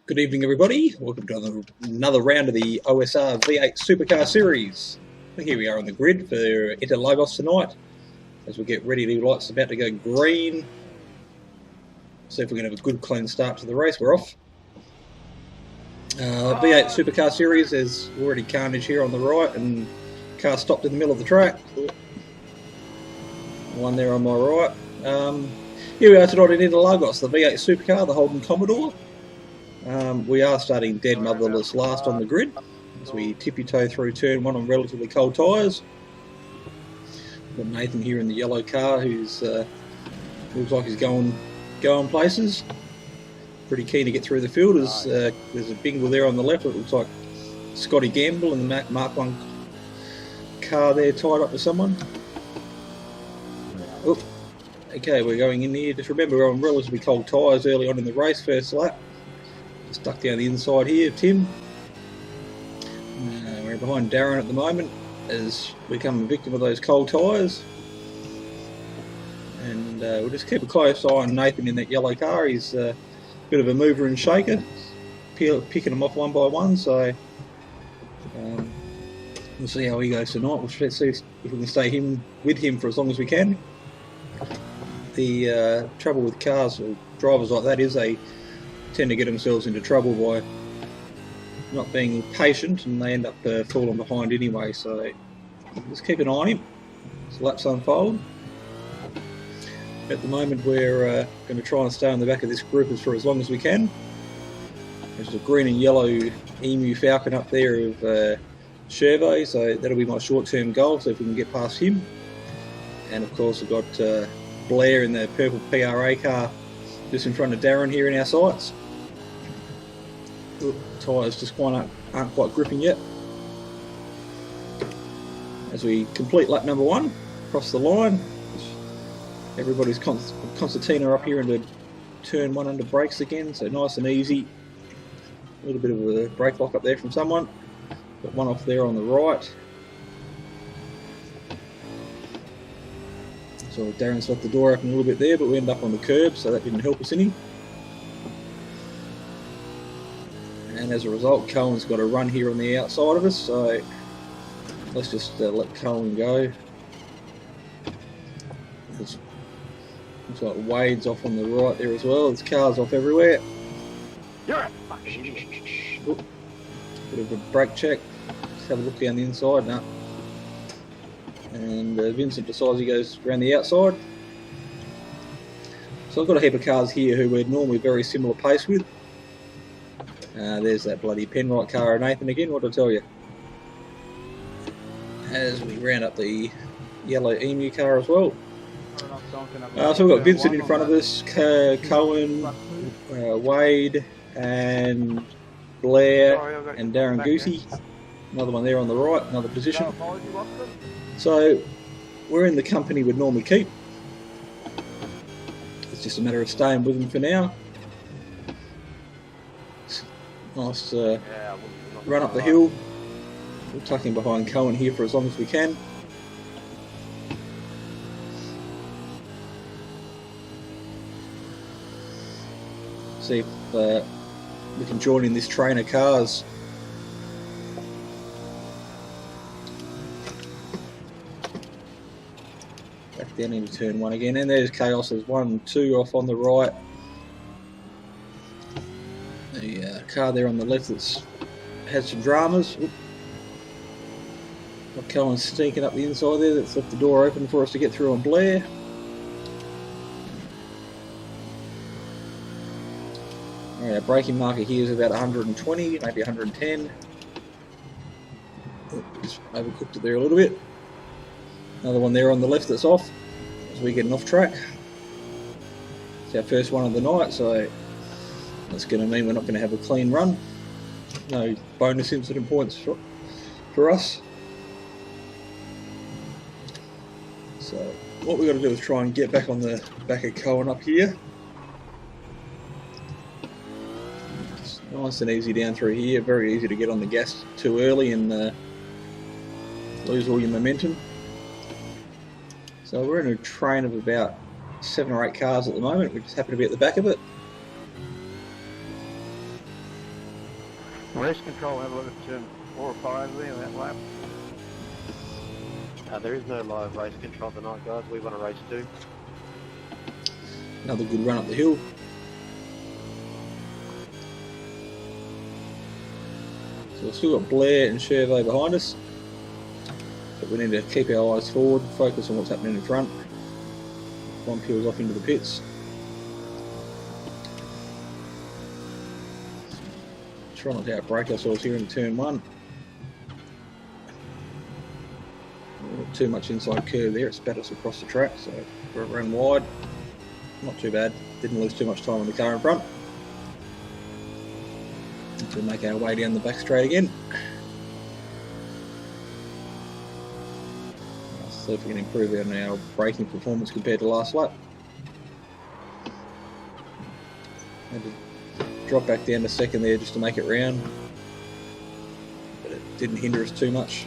Good evening, everybody. Welcome to another round of the OSR V8 Supercar Series. Here we are on the grid for Interlagos tonight as we get ready. The light's about to go green. See if we can have a good, clean start to the race. We're off. V8 Supercar Series, there's already carnage here on the right and car stopped in the middle of the track. One there on my right. Here we are tonight in Interlagos, the V8 Supercar, the Holden Commodore. We are starting dead motherless last on the grid as we tippy-toe through turn one on relatively cold tyres. Got Nathan here in the yellow car who's looks like he's going places. Pretty keen to get through the field. There's a bingle there on the left. It looks like Scotty Gamble and the Mark 1 car there tied up with someone. Oh, okay, we're going in here. Just remember we're on relatively cold tyres early on in the race, first lap. Stuck down the inside here, Tim. We're behind Darren at the moment as we become a victim of those cold tyres. And we'll just keep a close eye on Nathan in that yellow car. He's a bit of a mover and shaker, picking them off one by one. So we'll see how he goes tonight. We'll see if we can stay with him for as long as we can. The trouble with cars or drivers like that is they tend to get themselves into trouble by not being patient, and they end up falling behind anyway. So just keep an eye on him as laps unfold. At the moment we're going to try and stay on the back of this group for as long as we can. There's a green and yellow Emu Falcon up there of Chervais, so that'll be my short-term goal, so if we can get past him. And of course we've got Blair in the purple PRA car just in front of Darren here in our sights. Tyres just aren't quite gripping yet. As we complete lap number one, across the line, everybody's concertina up here into turn one under brakes again, so nice and easy. A little bit of a brake lock up there from someone. Got one off there on the right. So Darren's left the door open a little bit there, but we end up on the curb, so that didn't help us any. And as a result, Cohen's got a run here on the outside of us, so let's just let Cohen go. Looks like Wade's off on the right there as well. There's cars off everywhere. You're a bit of a brake check. Just have a look down the inside now. And Vincent decides he goes around the outside. So I've got a heap of cars here who we're normally very similar pace with. There's that bloody Penrite car of Nathan again, what did I tell you? As we round up the yellow Emu car as well. So we've got Vincent in front of us, Cohen, Wade, and Blair, and Darren Goosey. Another one there on the right, another position. So we're in the company we'd normally keep. It's just a matter of staying with them for now. Nice run up the hill. We're tucking behind Cohen here for as long as we can. See if we can join in this train of cars. Back down into turn one again, and there's Chaos. There's 1, 2 off on the right. The car there on the left that's had some dramas. Got Cohen sneaking up the inside there. That's left the door open for us to get through on Blair. Our braking marker here is about 120, maybe 110. Just overcooked it there a little bit. Another one there on the left that's off as we get off track. It's our first one of the night, so that's going to mean we're not going to have a clean run. No bonus incident points for us. So what we've got to do is try and get back on the back of Cohen up here. It's nice and easy down through here. Very easy to get on the gas too early and lose all your momentum. So we're in a train of about 7 or 8 cars at the moment. We just happen to be at the back of it. Race control, have a look at turn 4 or 5 there, that lap. There is no live race control tonight, guys. We want a race 2. Another good run up the hill. So we've still got Blair and Chervais behind us, but we need to keep our eyes forward, focus on what's happening in front. One peels off into the pits. Try not to outbrake ourselves here in turn 1. Too much inside curve there, it spat us across the track, so we ran wide. Not too bad, didn't lose too much time on the car in front. We'll make our way down the back straight again. Let's see if we can improve on our braking performance compared to last lap. Had to drop back down to second there just to make it round, but it didn't hinder us too much.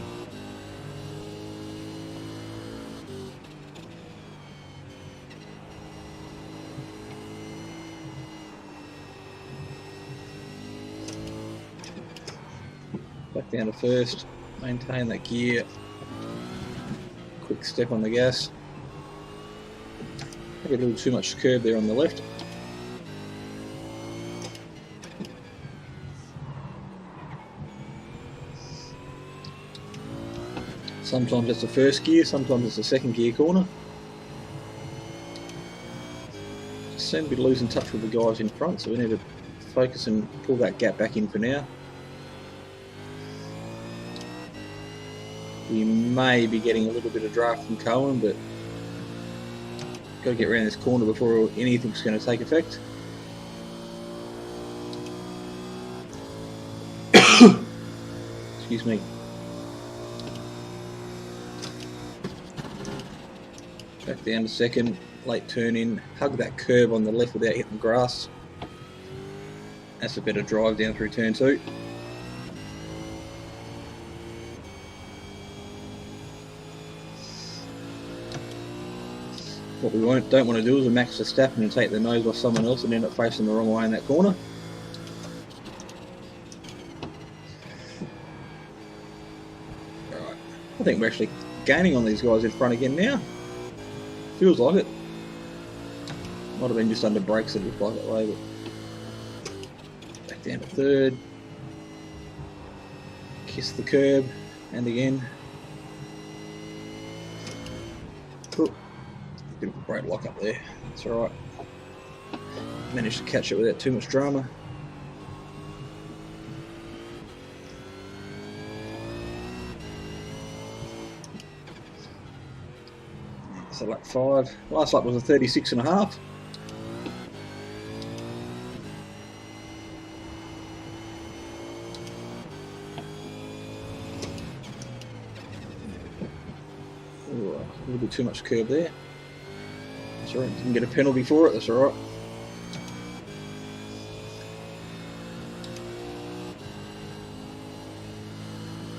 Back down to first, maintain that gear, quick step on the gas. Maybe a little too much curb there on the left. Sometimes it's the first gear, sometimes it's the second gear corner. Just seem to be losing touch with the guys in front, so we need to focus and pull that gap back in for now. We may be getting a little bit of draft from Cohen, but got to get around this corner before anything's going to take effect. Excuse me. Back down to second, late turn in, hug that curb on the left without hitting the grass. That's a better drive down through turn 2. What we don't want to do is a Max Verstappen and take the nose off someone else and end up facing the wrong way in that corner. Right. I think we're actually gaining on these guys in front again now. Feels like it. Might have been just under brakes that looked like that way, but back down to third. Kiss the curb, and again. Ooh. Bit of a brake lock up there, that's alright. Managed to catch it without too much drama. So lap 5, last lap was a 36.5. Ooh, a little bit too much curb there. That's alright, didn't get a penalty for it, that's alright.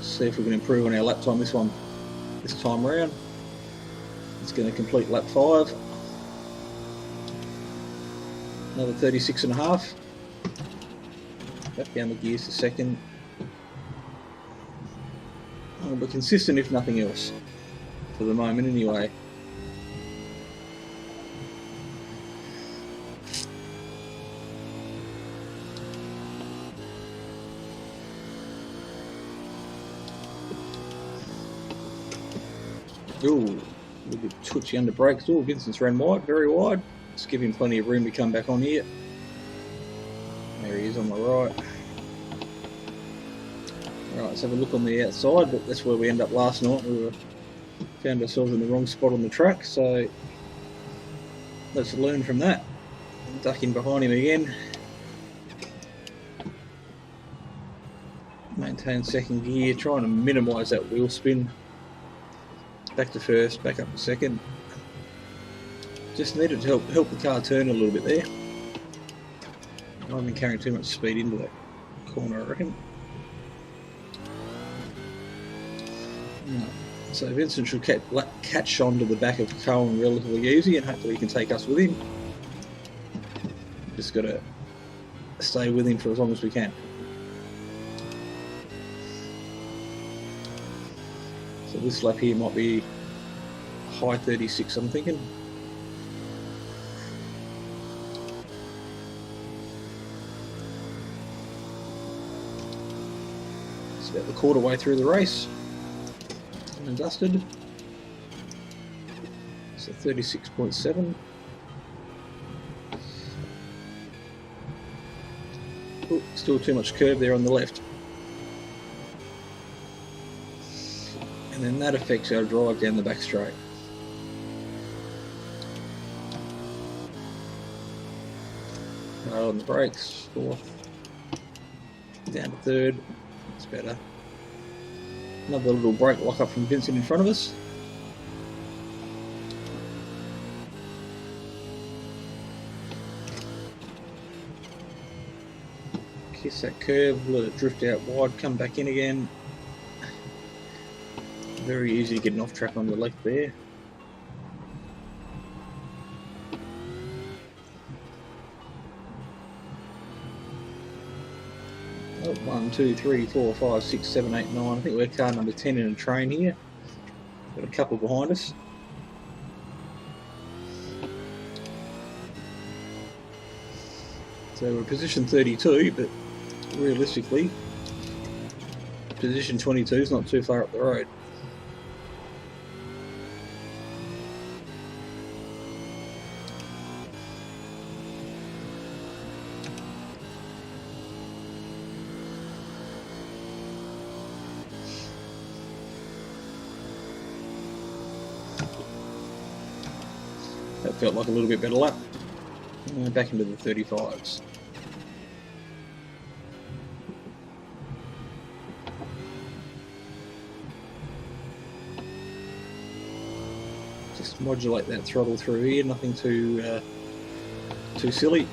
See if we can improve on our lap time this time around. It's going to complete lap 5. Another 36.5. Back down the gears to second. We'll be consistent if nothing else, for the moment anyway. Ooh, a little bit twitchy under brakes. Oh, Vincent's ran wide, very wide. Let's give him plenty of room to come back on here. There he is on the right. Alright, let's have a look on the outside, but that's where we ended up last night. We found ourselves in the wrong spot on the track, so let's learn from that. Duck in behind him again. Maintain second gear, trying to minimise that wheel spin. Back to first, back up to second. Just needed to help the car turn a little bit there. I haven't been carrying too much speed into that corner, I reckon. So Vincent should catch on to the back of Cohen relatively easy, and hopefully he can take us with him. Just got to stay with him for as long as we can. this lap here might be high 36, I'm thinking. It's about the quarter way through the race. And dusted. So 36.7. Oh, still too much curve there on the left. And then that affects our drive down the back straight. Right on the brakes, fourth. Down to third. That's better. Another little brake lock up from Vincent in front of us. Kiss that curve, let it drift out wide, come back in again. Very easy to get an off track on the left there. Oh, 1, 2, 3, 4, 5, 6, 7, 8, 9. I think we're car number 10 in a train here. Got a couple behind us. So we're position 32, but realistically, position 22 is not too far up the road. That felt like a little bit better lap. Back into the 35s. Just modulate that throttle through here, nothing too silly.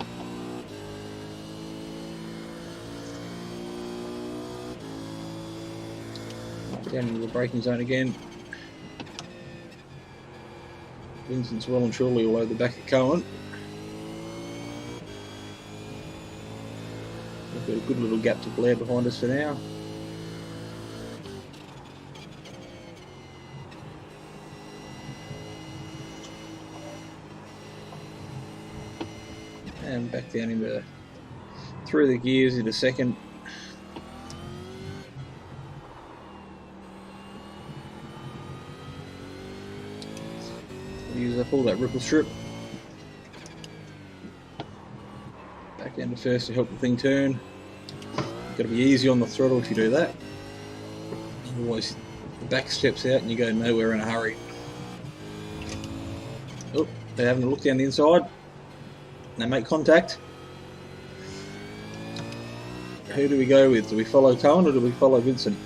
Down into the braking zone again. Vincent's well and truly all over the back of Cohen. We've got a good little gap to Blair behind us for now. And back down into through the gears into second. Use up all that ripple strip. Back down to first to help the thing turn. Got to be easy on the throttle if you do that. Otherwise, the back steps out and you go nowhere in a hurry. Oh, they're having a look down the inside. They make contact. Who do we go with? Do we follow Cohen or do we follow Vincent?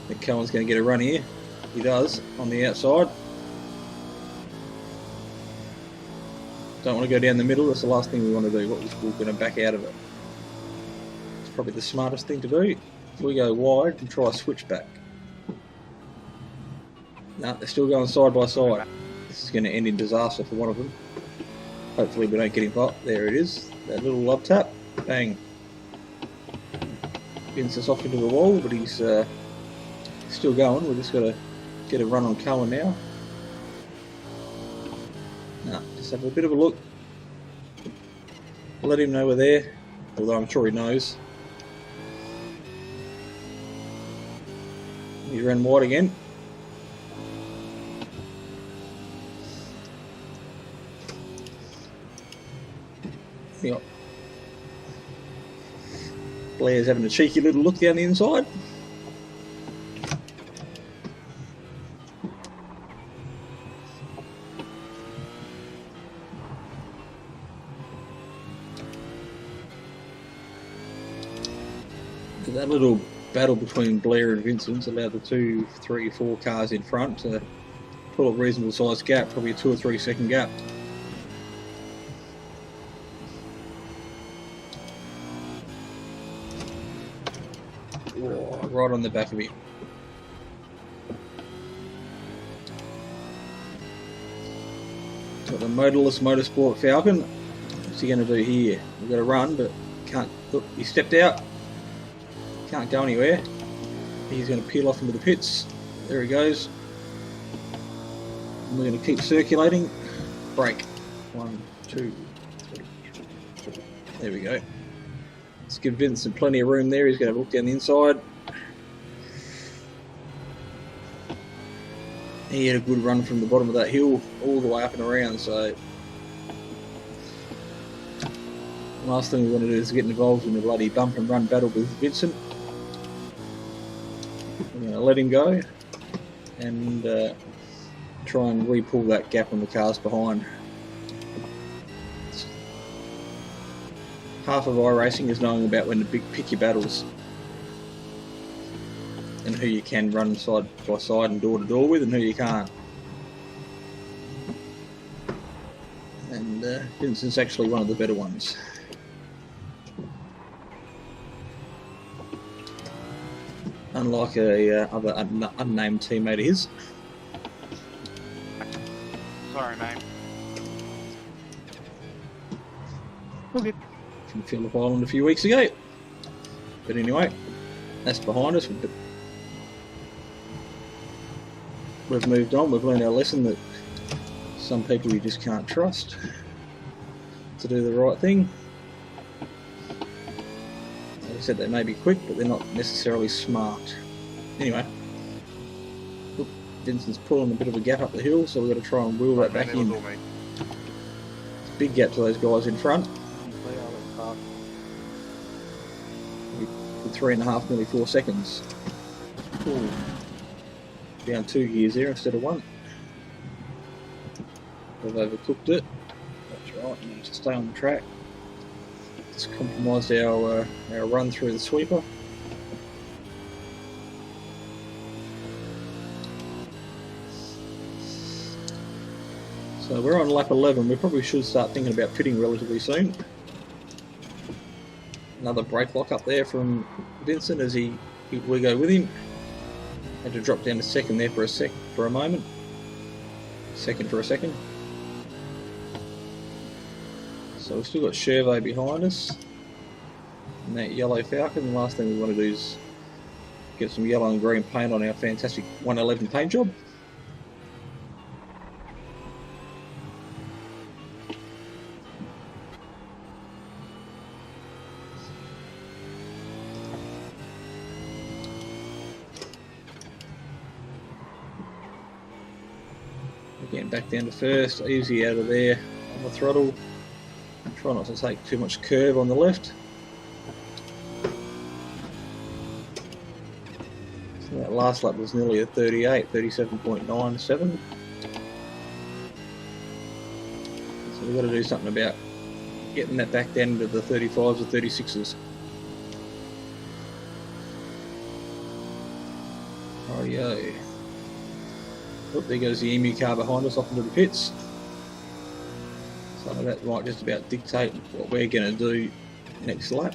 I think Cohen's going to get a run here. He does, on the outside. Don't want to go down the middle, that's the last thing we want to do. We're going to back out of it. It's probably the smartest thing to do. If we go wide and try a switch back. No, they're still going side by side. This is going to end in disaster for one of them. Hopefully we don't get him hot. There it is. That little love tap. Bang. Vince us off into the wall, but he's still going. We've just got to get a run on Cohen now. No, just have a bit of a look. Let him know we're there, although I'm sure he knows. He ran wide again. Yep. Blair's having a cheeky little look down the inside. That little battle between Blair and Vincent's allowed the 2, 3, 4 cars in front to pull a reasonable sized gap, probably a 2 or 3 second gap. Oh, right on the back of him. Got the motorless Motorsport Falcon. What's he going to do here? We've got to run, but can't. Look, he stepped out. Can't go anywhere. He's going to peel off into the pits. There he goes. And we're going to keep circulating. Brake. 1, 2, 3. There we go. Let's give Vincent plenty of room there. He's going to look down the inside. He had a good run from the bottom of that hill all the way up and around, so last thing we want to do is get involved in a bloody bump and run battle with Vincent. We're going to let him go and try and re-pull that gap on the cars behind. Half of iRacing is knowing about when to pick your battles and who you can run side by side and door to door with and who you can't. And Vincent's actually one of the better ones. Unlike a other unnamed teammate of his. Sorry, mate. Okay. From Phillip Island a few weeks ago. But anyway, that's behind us. We've moved on. We've learned our lesson that some people you just can't trust to do the right thing. Like I said, they may be quick, but they're not necessarily smart. Anyway, look, Vincent's pulling a bit of a gap up the hill, so we've got to try and wheel that back in. It's a big gap to those guys in front. With 3.5, nearly 4 seconds. Ooh. Down 2 gears there instead of 1. We've overcooked it. That's right, we need to stay on the track. It's compromised our run through the sweeper. So we're on lap 11. We probably should start thinking about pitting relatively soon. Another brake lock up there from Vincent as we go with him. Had to drop down to second there for a moment. Second for a second. So we've still got Chervais behind us. And that yellow Falcon. The last thing we want to do is get some yellow and green paint on our fantastic 111 paint job. Getting back down to first, easy out of there on the throttle. Try not to take too much curve on the left. So that last lap was nearly a 38, 37.97. So we've got to do something about getting that back down to the 35s or 36s. Rightio. Oh, there goes the EMU car behind us off into the pits. So that might just about dictate what we're going to do next lap.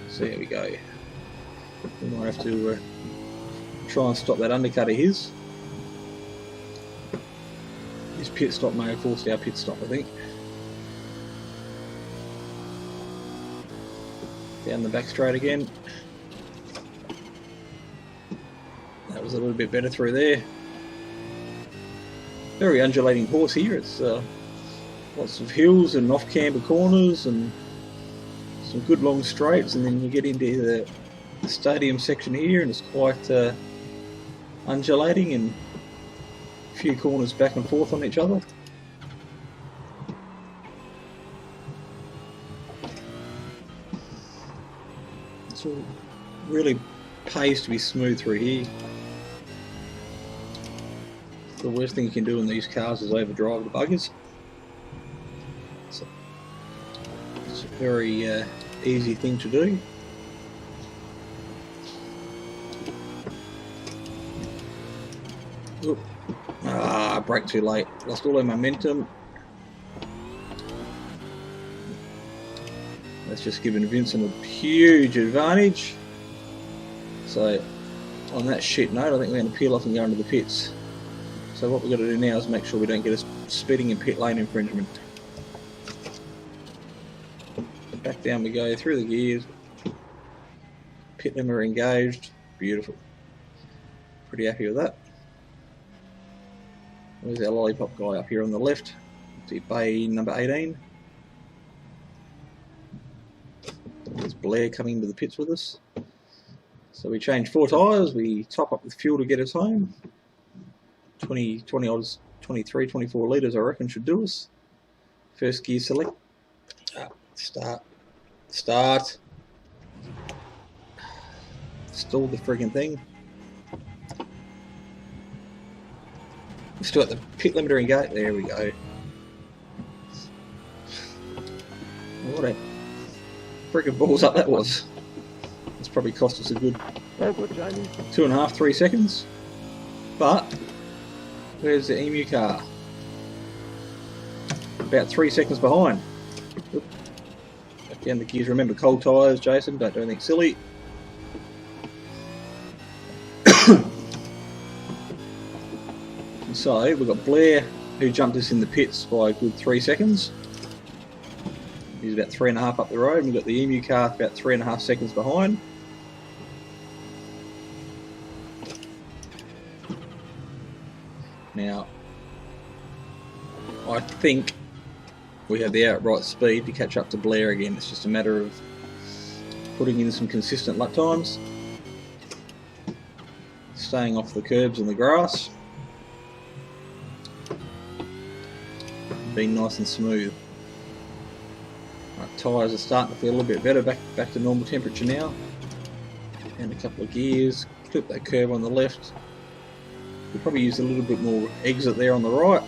So there we go. We might have to try and stop that undercut of his. His pit stop may have forced our pit stop, I think. Down the back straight again. That was a little bit better through there. Very undulating course here. It's lots of hills and off-camber corners and some good long straights, and then you get into the stadium section here and it's quite undulating and a few corners back and forth on each other. It's all really pays to be smooth through here. The worst thing you can do in these cars is overdrive the buggers. So it's a very easy thing to do. Oop. Ah, brake too late. Lost all our momentum. That's just given Vincent a huge advantage. So on that shit note, I think we're going to peel off and go into the pits. So what we've got to do now is make sure we don't get a speeding and pit lane infringement. Back down we go through the gears. Pit limiter engaged. Beautiful. Pretty happy with that. Where's our lollipop guy up here on the left? See bay number 18. There's Blair coming into the pits with us. So we changed 4 tyres, we top up with fuel to get us home. 20 odds, 23, 24 litres I reckon should do us. First gear select. Start. Stalled the friggin' thing. Still at the pit limiter and gate. There we go. What a friggin' balls up that was. It's probably cost us a good 2.5, 3 seconds. But where's the Emu car? About 3 seconds behind. Oop. Back down the gears. Remember cold tyres, Jason. Don't do anything silly. So we've got Blair who jumped us in the pits by a good 3 seconds. He's about 3.5 up the road, and we've got the Emu car about 3.5 seconds behind. Now, I think we have the outright speed to catch up to Blair again. It's just a matter of putting in some consistent lap times, staying off the curbs and the grass, being nice and smooth. Right, tyres are starting to feel a little bit better, back to normal temperature now. And a couple of gears, clip that curve on the left. We'll probably use a little bit more exit there on the right.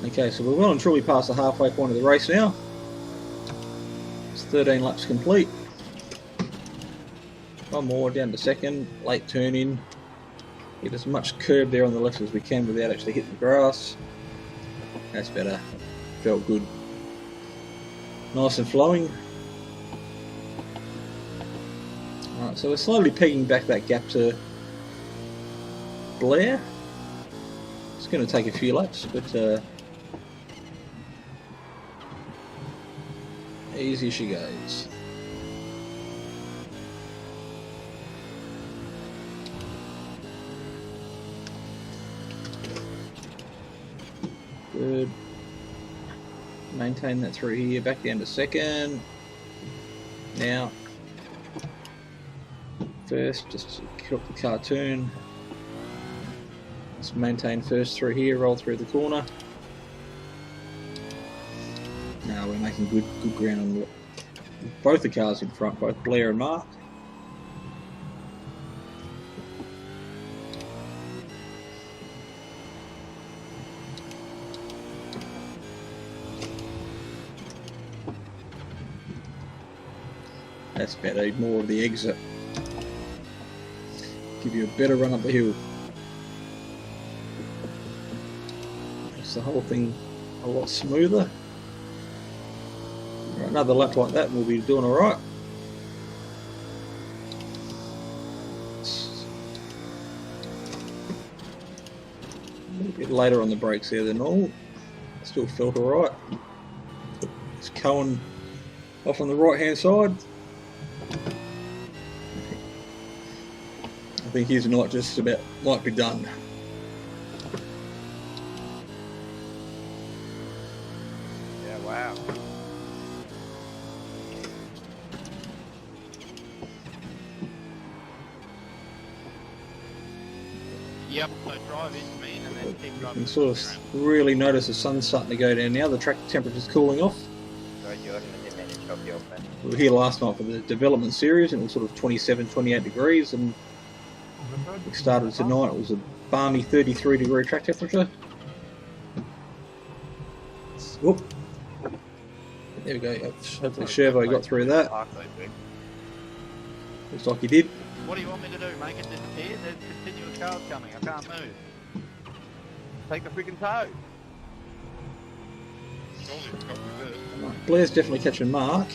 Okay, so we're well and truly past the halfway point of the race now. It's 13 laps complete. One more down to second, late turn in. Get as much curb there on the left as we can without actually hitting the grass. That's better. Felt good. Nice and flowing. Alright, so we're slowly pegging back that gap to Blair. It's going to take a few laps, but easy she goes. Good. Maintain that through here, back down to second. Now, first, just help the car turn. Let's maintain first through here, roll through the corner. Now we're making good ground on both the cars in front, both Blair and Mark. That's better, more of the exit. Give you a better run up the hill. Makes the whole thing a lot smoother. Right, another lap like that and we'll be doing alright. A little bit later on the brakes there than normal. Still felt alright. It's Cohen off on the right hand side. I think his night just about might be done. Yeah, wow. Yep, so drive into me and then keep You driving. can sort of really notice the sun's starting to go down now. The track temperature's cooling off. We were here last night for the development series and it was sort of 27, 28 degrees, and we started tonight, it was a balmy 33 degree track temperature. Whoop. There we go, hopefully Shervo got through that. Looks like he did. What do you want me to do? Make it disappear? There's continuous cars coming. I can't move. Take the freaking tow. Right, Blair's definitely catching Mark.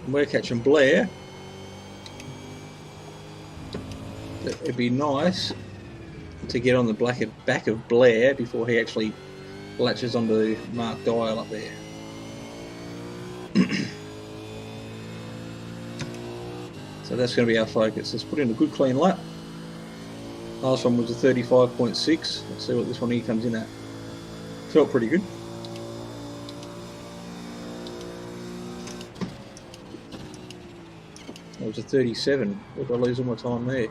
And we're catching Blair. It'd be nice to get on the back of Blair before he actually latches onto Mark Dial up there. So that's going to be our focus. Let's put in a good clean lap. Last one was a 35.6. Let's see what this one here comes in at. Felt pretty good. That was a 37. Look, I lose all my time there.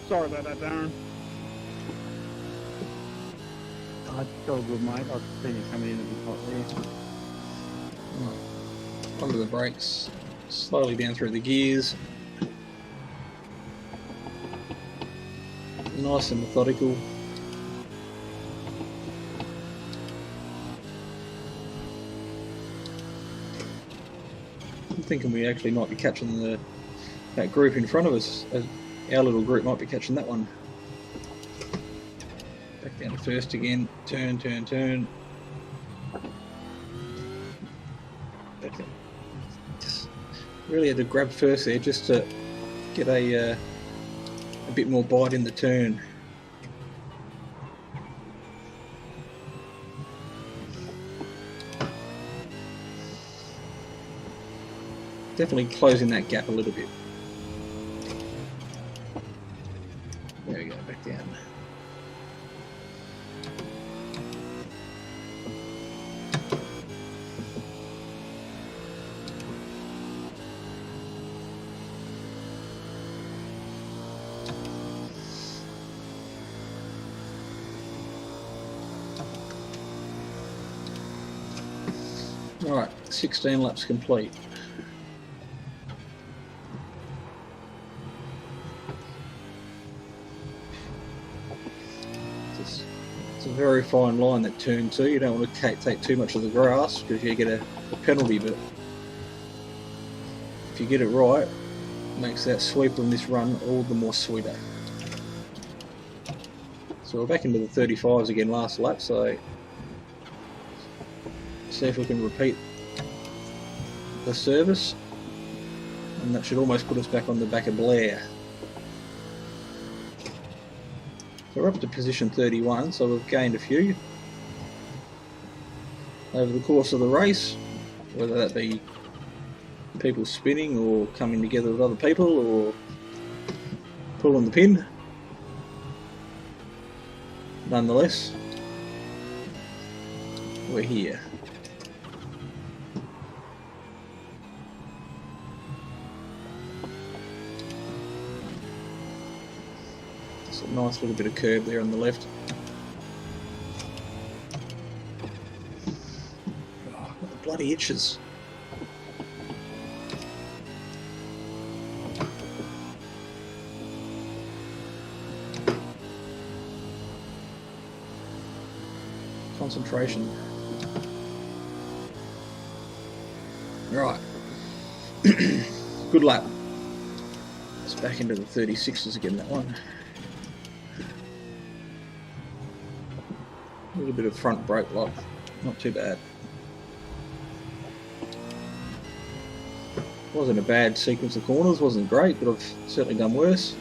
Sorry about that, Darren. It's all good, mate. I see you coming in a bit hot there. Right. Onto the brakes, slowly down through the gears. Nice and methodical. I'm thinking we actually might be catching that group in front of us. Our little group might be catching that one. Back down to first again. Turn, turn, turn. Okay. Just really had to grab first there just to get a bit more bite in the turn. Definitely closing that gap a little bit. There we go, back down. Alright, 16 laps complete. It's a very fine line, that turn 2. You don't want to take too much of the grass because you get a penalty, but if you get it right, it makes that sweep on this run all the more sweeter. So we're back into the 35s again last lap, so see if we can repeat the service, and that should almost put us back on the back of Blair. So we're up to position 31, so we've gained a few over the course of the race, whether that be people spinning or coming together with other people or pulling the pin. Nonetheless, we're here. It's a nice little bit of curb there on the left. Oh, got the bloody itches. Concentration. Right. Good lap. It's back into the 36s again, that one. A little bit of front brake lock, not too bad. Wasn't a bad sequence of corners, wasn't great, but I've certainly done worse.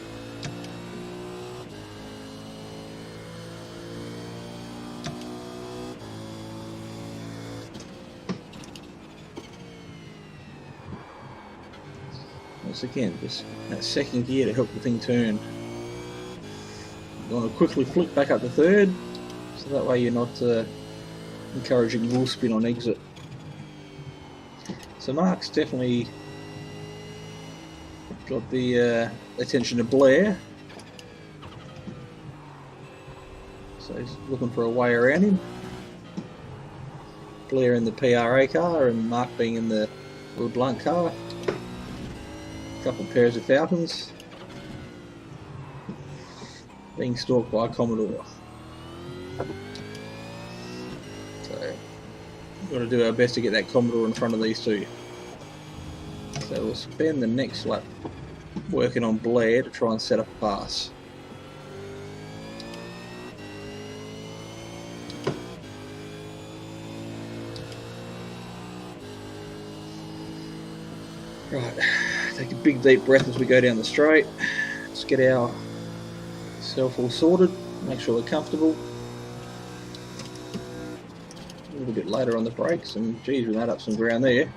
Once again, just that second gear to help the thing turn. You want to quickly flick back up to third, so that way you're not encouraging wheel spin on exit. So Mark's definitely got the attention of Blair, so he's looking for a way around him. Blair in the PRA car and Mark being in the LeBlanc car. A couple of pairs of Falcons being stalked by a Commodore. So we've got to do our best to get that Commodore in front of these two. So we'll spend the next lap working on Blair to try and set up a pass. Right, take a big deep breath as we go down the straight. Let's get our self all sorted, make sure we're comfortable. A little bit later on the brakes, and geez, we made up some ground there.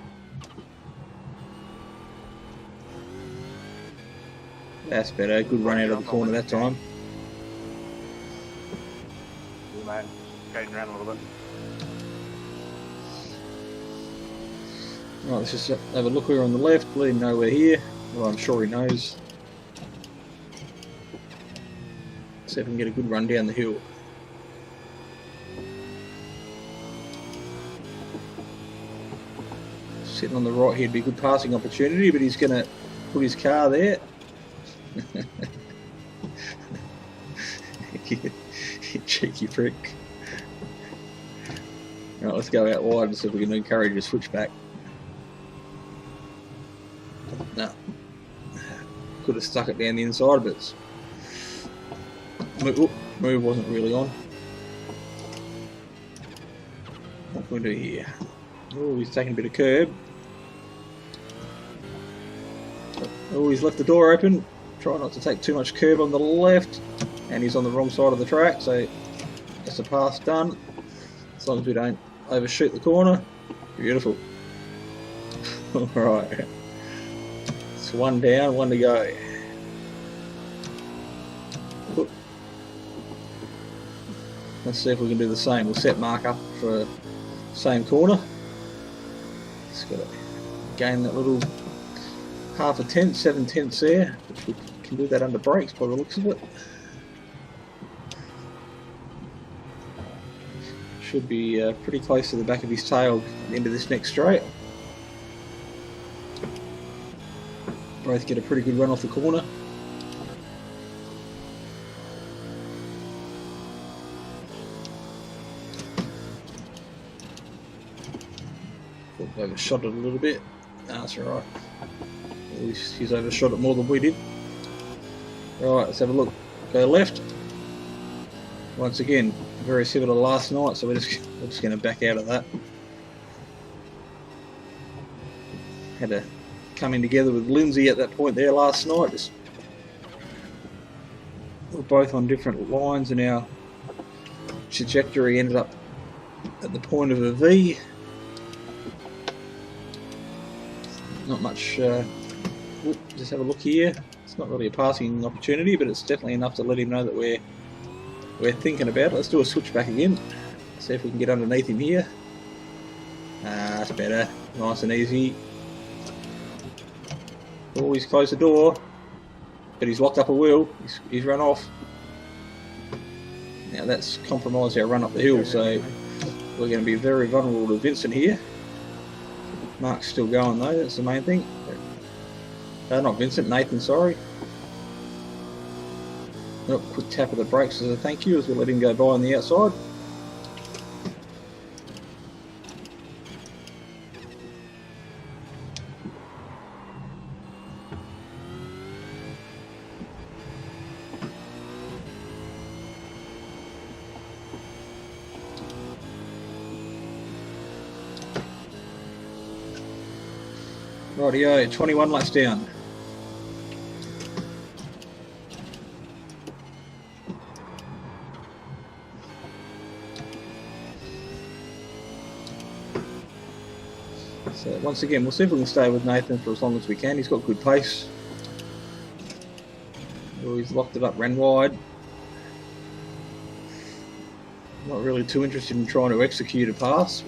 That's better, good run out of the corner that time. Good man. Skating around a little bit. Right, let's just have a look. We're on the left, let him know we're here. Well, I'm sure he knows. See if we can get a good run down the hill. Sitting on the right here would be a good passing opportunity, but he's going to put his car there. You cheeky prick. Right, let's go out wide and see if we can encourage a switch back. No. Could have stuck it down the inside, but move wasn't really on. What can we do here? Oh, he's taking a bit of curb. Oh, he's left the door open. Try not to take too much curb on the left. And he's on the wrong side of the track, so that's a pass done. As long as we don't overshoot the corner. Beautiful. Alright. It's one down, one to go. Let's see if we can do the same. We'll set Mark up for same corner. Just got to gain that little half a tenth, 7 tenths there, which we can do that under brakes by the looks of it. Should be pretty close to the back of his tail at the end of this next straight. Both get a pretty good run off the corner. Overshot it a little bit. No, that's alright. He's overshot it more than we did. Right, let's have a look. Go left. Once again, very similar to last night, so we're just going to back out of that. Had to come in together with Lindsay at that point there last night. Just we're both on different lines, and our trajectory ended up at the point of a V. Not much. Just have a look here. It's not really a passing opportunity, but it's definitely enough to let him know that we're thinking about it. Let's do a switch back again. See if we can get underneath him here. That's better. Nice and easy. Oh, he's closed the door, but he's locked up a wheel. He's run off. Now that's compromised our run up the hill, so we're going to be very vulnerable to Vincent here. Mark's still going though, that's the main thing. Not Vincent, Nathan, sorry. Oh, quick tap of the brakes as a thank you as we let him go by on the outside. Rightio, 21 laps down. So once again, we'll see if we can stay with Nathan for as long as we can. He's got good pace. Oh, he's locked it up, ran wide. Not really too interested in trying to execute a pass.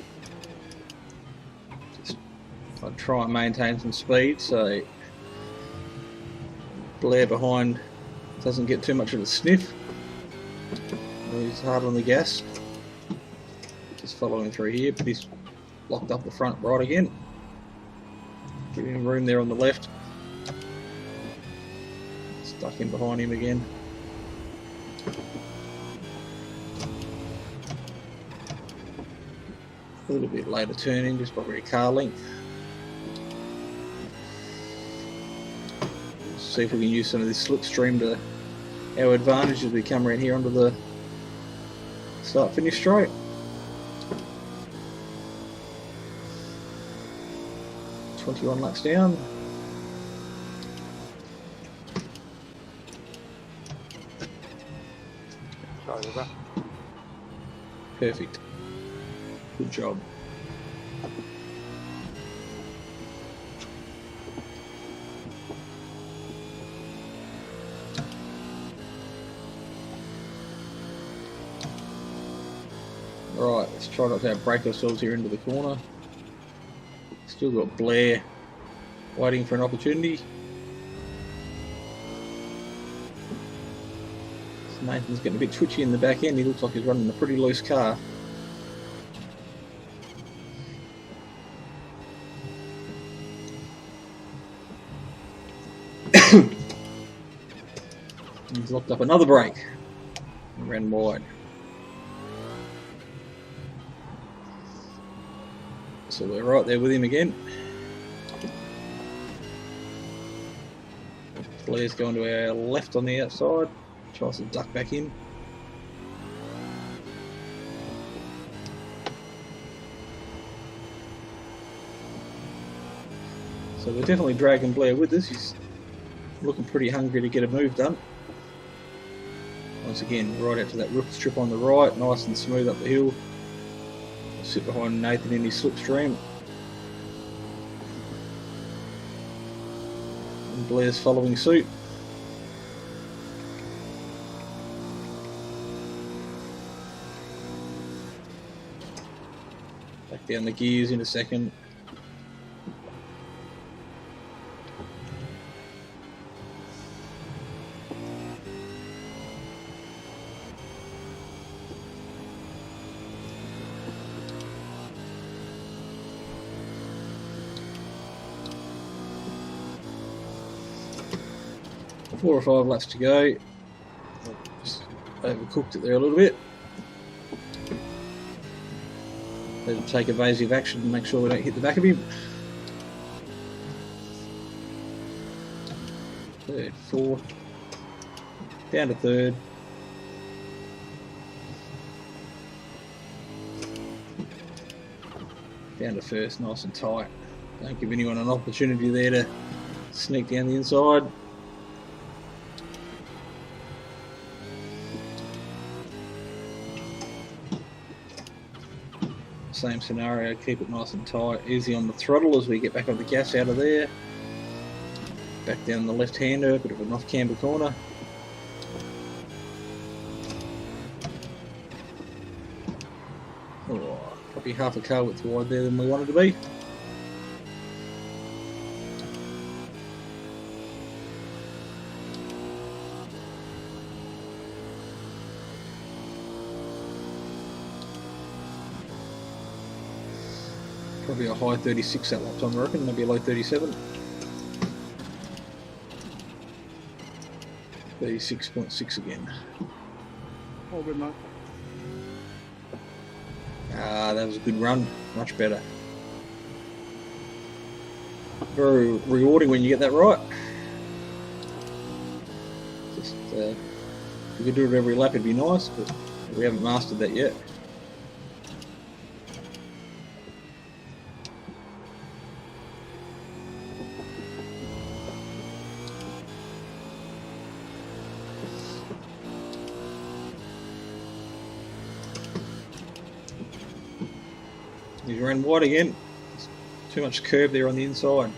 I'd try and maintain some speed so Blair behind doesn't get too much of a sniff. He's hard on the gas. Just following through here, but he's locked up the front right again. Giving him room there on the left. Stuck in behind him again. A little bit later turning, just probably a car length. See if we can use some of this slipstream to our advantage as we come around here onto the start finish straight. .21 laps down. Perfect. Good job. Right, let's try not to break ourselves here into the corner. Still got Blair waiting for an opportunity. Nathan's getting a bit twitchy in the back end. He looks like he's running a pretty loose car. He's locked up another brake and ran wide. So we're right there with him again. Blair's going to our left on the outside. Tries to duck back in. So we're definitely dragging Blair with us. He's looking pretty hungry to get a move done. Once again, right out to that roof strip on the right, nice and smooth up the hill. Sit behind Nathan in his slipstream. And Blair's following suit. Back down the gears in a second. Four or five laps to go. Just overcooked it there a little bit. Let him take evasive action and make sure we don't hit the back of him. Third, fourth, down to third. Down to first, nice and tight. Don't give anyone an opportunity there to sneak down the inside. Same scenario, keep it nice and tight, easy on the throttle as we get back on the gas out of there. Back down the left-hander, bit of an off-camber corner. Oh, probably half a car width wide there than we wanted to be. Probably a high 36 that lap time, I reckon, maybe a low 37. 36.6 again. All good, mate. Ah, that was a good run, much better. Very rewarding when you get that right. Just, if we could do it every lap it'd be nice, but we haven't mastered that yet. He's ran wide again. Too much curve there on the inside.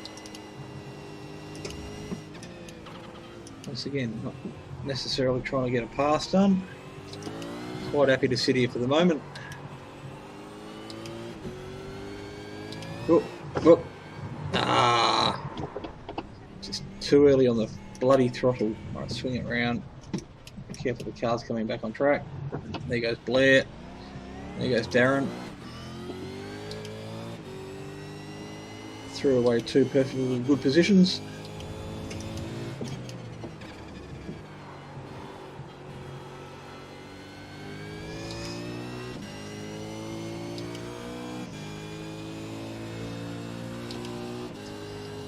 Once again, not necessarily trying to get a pass done. Quite happy to sit here for the moment. Oh, oh. Ah, just too early on the bloody throttle. Alright, swing it round. Be careful, the car's coming back on track. There goes Blair. There goes Darren. Threw away two perfectly good positions.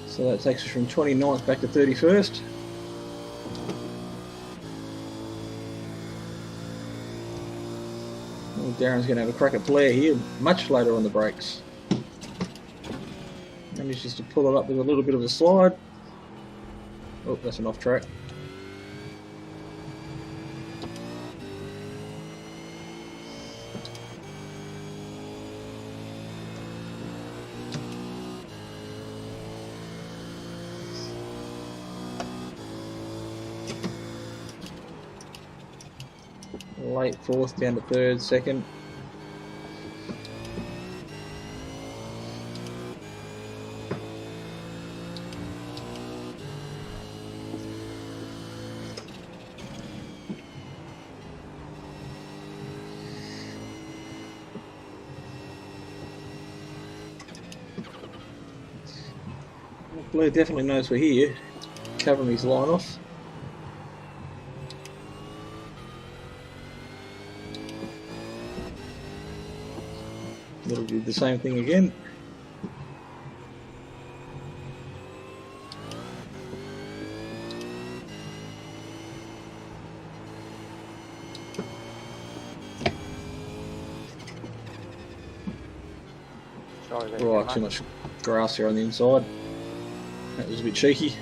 So that takes us from 29th back to 31st. Well, Darren's going to have a crack at Blair here, much later on the brakes. Manages to pull it up with a little bit of a slide. Oh, that's an off track. Late fourth down to third, second. Blue definitely knows we're here, covering his line off. It'll do the same thing again. Sorry there, Right, mate. too much grass here on the inside. That was a bit cheeky.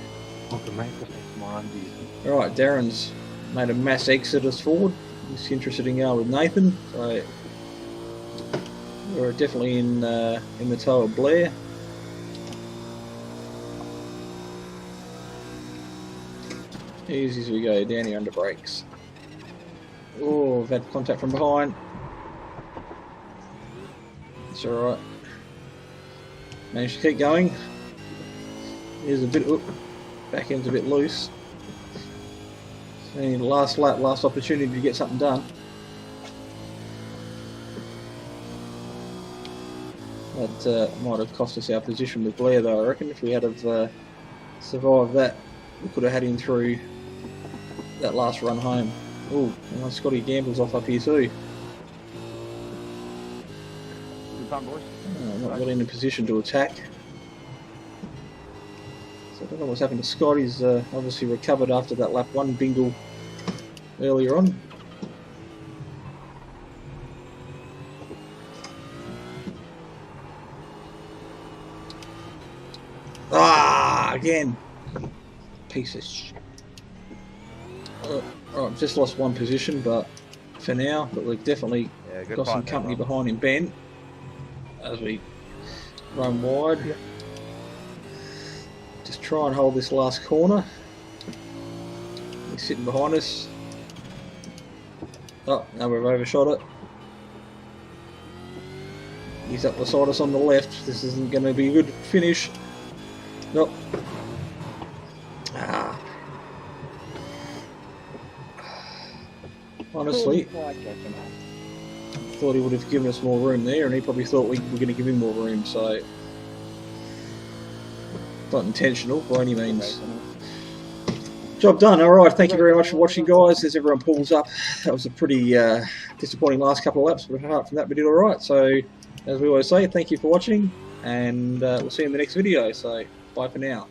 Okay, mate, just need some more undies. Alright, Darren's made a mass exodus forward. He's interested in going with Nathan, so we're definitely in the toe of Blair. Easy as we go down here under brakes. Oh, I've had contact from behind. It's alright. Managed to keep going. Here's a bit, back end's a bit loose. And last lap, last opportunity to get something done. That might have cost us our position with Blair though, I reckon. If we had have survived that, we could have had him through that last run home. Oh, and Scotty Gamble's off up here too. Good fun, boys. Not really in a position to attack. So I don't know what's happened to Scott. He's obviously recovered after that lap 1 bingle earlier on. Ah, again. Piece of shit. Alright, just lost 1 position, but for now, but we've definitely Yeah, good got some fight, company mate. behind him, Ben, as we run wide. Just try and hold this last corner. He's sitting behind us. Oh, now we've overshot it. He's up beside us on the left. This isn't going to be a good finish. Nope. Ah. Honestly, thought he would have given us more room there, and he probably thought we were going to give him more room, so not intentional by any means. Job done. Alright, thank you very much for watching, guys. As everyone pulls up, that was a pretty disappointing last couple of laps, but apart from that we did alright. So as we always say, thank you for watching, and we'll see you in the next video, so bye for now.